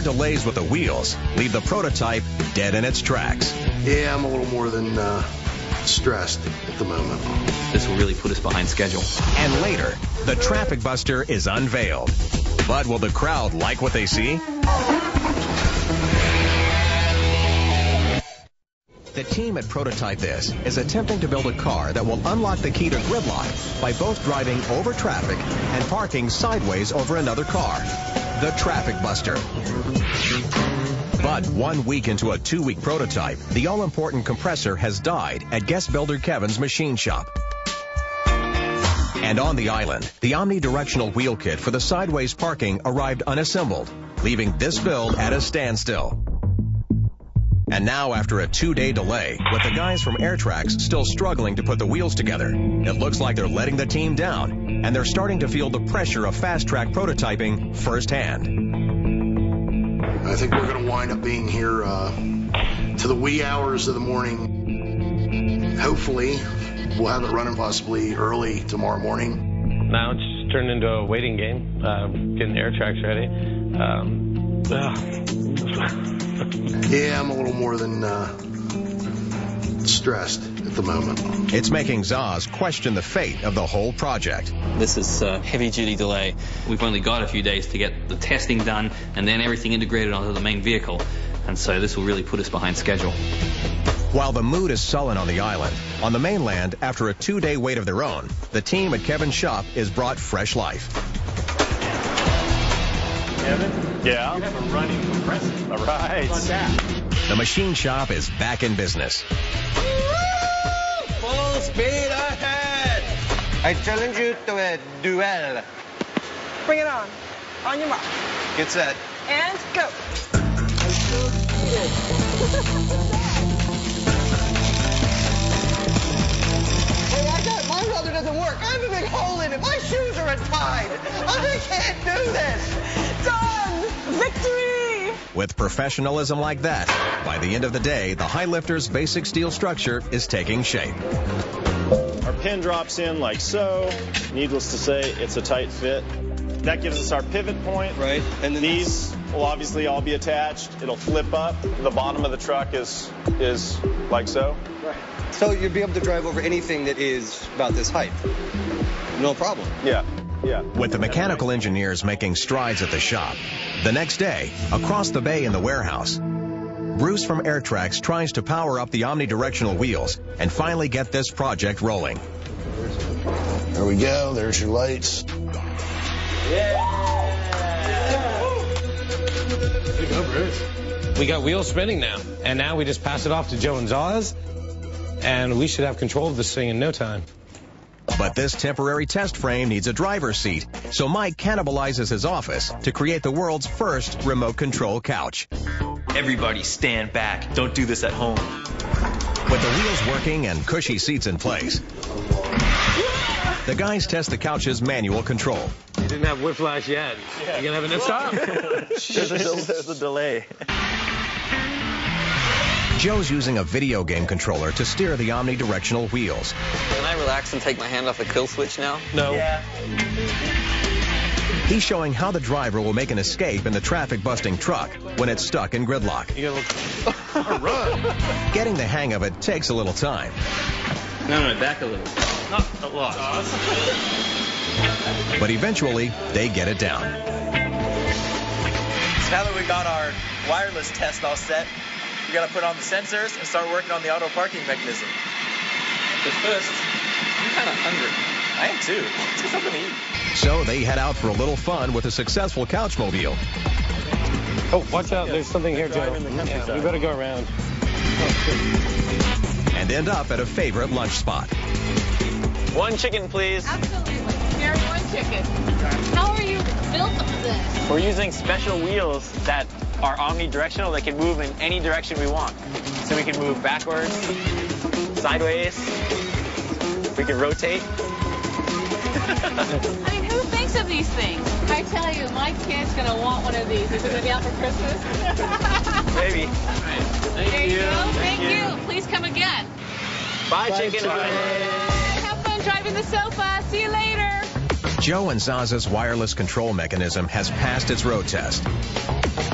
more delays with the wheels leave the prototype dead in its tracks. Yeah, I'm a little more than stressed at the moment. This will really put us behind schedule. And later, the Traffic Buster is unveiled. But will the crowd like what they see? The team at Prototype This is attempting to build a car that will unlock the key to gridlock by both driving over traffic and parking sideways over another car. The Traffic Buster. But 1 week into a 2-week prototype, the all-important compressor has died at guest builder Kevin's machine shop. And on the island, the omnidirectional wheel kit for the sideways parking arrived unassembled, leaving this build at a standstill. And now, after a 2-day delay, with the guys from Airtracks still struggling to put the wheels together, it looks like they're letting the team down, and they're starting to feel the pressure of fast-track prototyping firsthand. I think we're going to wind up being here to the wee hours of the morning. Hopefully, we'll have it running possibly early tomorrow morning. Now it's just turned into a waiting game, getting Airtracks ready. Yeah, I'm a little more than stressed at the moment. It's making Zaz question the fate of the whole project. This is a heavy-duty delay. We've only got a few days to get the testing done and then everything integrated onto the main vehicle. And so this will really put us behind schedule. While the mood is sullen on the island, on the mainland, after a 2-day wait of their own, the team at Kevin's shop is brought fresh life. Kevin? Yeah? You have a running compressor. All right. What's that? The machine shop is back in business. Full speed ahead! I challenge you to a duel. Bring it on. On your mark. Get set. And go. Hey, my welder doesn't work. I have a big hole in it. My shoes are untied. I can't do this. Done! Victory! With professionalism like that, by the end of the day, the high lifter's basic steel structure is taking shape. Our pin drops in like so. Needless to say, it's a tight fit. That gives us our pivot point. Right. And then these will obviously all be attached. It'll flip up. The bottom of the truck is like so. Right. So you'd be able to drive over anything that is about this height. No problem. Yeah. Yeah. With the mechanical engineers making strides at the shop, the next day, across the bay in the warehouse, Bruce from Airtracks tries to power up the omnidirectional wheels and finally get this project rolling. There we go. There's your lights. We got wheels spinning now, and now we just pass it off to Joe and Zaz, and we should have control of this thing in no time. But this temporary test frame needs a driver's seat, so Mike cannibalizes his office to create the world's first remote control couch. Everybody stand back. Don't do this at home. With the wheels working and cushy seats in place, the guys test the couch's manual control. You didn't have whiplash yet. Yeah. You're going to have a stop. There's a delay. Joe's using a video game controller to steer the omnidirectional wheels. Can I relax and take my hand off the kill switch now? No. Yeah. He's showing how the driver will make an escape in the traffic-busting truck when it's stuck in gridlock. You gotta run. Getting the hang of it takes a little time. No, back a little. Not a lot. But eventually, they get it down. So now that we got our wireless test all set, we got to put on the sensors and start working on the auto parking mechanism. But first, I'm kind of hungry. I am too. Let's get something to eat. So they head out for a little fun with a successful couchmobile. Oh, watch out. There's something here, Joe. Yeah, we better go around. And end up at a favorite lunch spot. One chicken, please. Absolutely. Carry one chicken. How are you built this? We're using special wheels that are omnidirectional that can move in any direction we want. So we can move backwards, sideways, we can rotate. I mean, who thinks of these things? I tell you, my kid's going to want one of these. Is it going to be out for Christmas? Maybe. There you go. Thank you. Please come again. Bye, chicken. Have fun driving the sofa. See you later. Joe and Zaz's wireless control mechanism has passed its road test.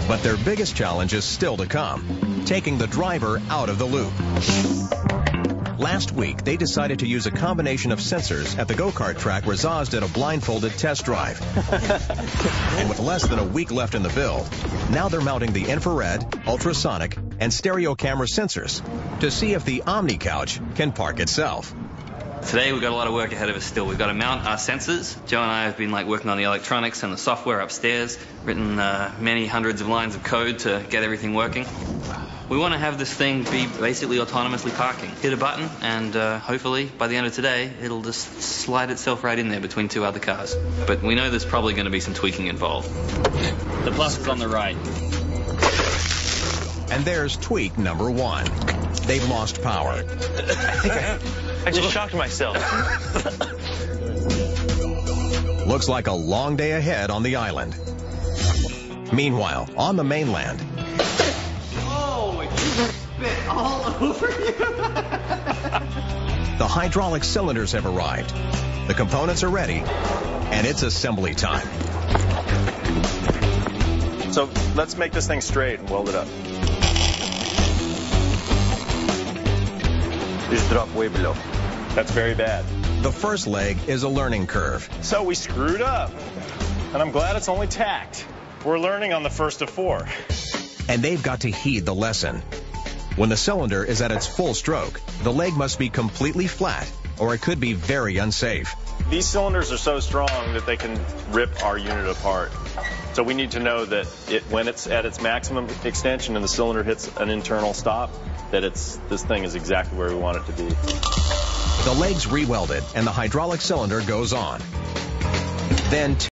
But their biggest challenge is still to come, taking the driver out of the loop. Last week, they decided to use a combination of sensors at the go-kart track where Zaz did a blindfolded test drive. And with less than a week left in the build, now they're mounting the infrared, ultrasonic, and stereo camera sensors to see if the Omni couch can park itself. Today we've got a lot of work ahead of us still. We've got to mount our sensors. Joe and I have been working on the electronics and the software upstairs, written many hundreds of lines of code to get everything working. We want to have this thing be basically autonomously parking. Hit a button and hopefully by the end of today it'll just slide itself right in there between two other cars. But we know there's probably going to be some tweaking involved. The plus is on the right. And there's tweak number 1. They've lost power. I just shocked myself. Looks like a long day ahead on the island. Meanwhile, on the mainland, Spit all over you. the hydraulic cylinders have arrived. The components are ready, and it's assembly time. So let's make this thing straight and weld it up. Just drop way below. That's very bad. The first leg is a learning curve. So we screwed up. And I'm glad it's only tacked. We're learning on the first of 4. And they've got to heed the lesson. When the cylinder is at its full stroke, the leg must be completely flat, or it could be very unsafe. These cylinders are so strong that they can rip our unit apart. So we need to know that when it's at its maximum extension and the cylinder hits an internal stop, that this thing is exactly where we want it to be. The leg's re-welded, and the hydraulic cylinder goes on. Then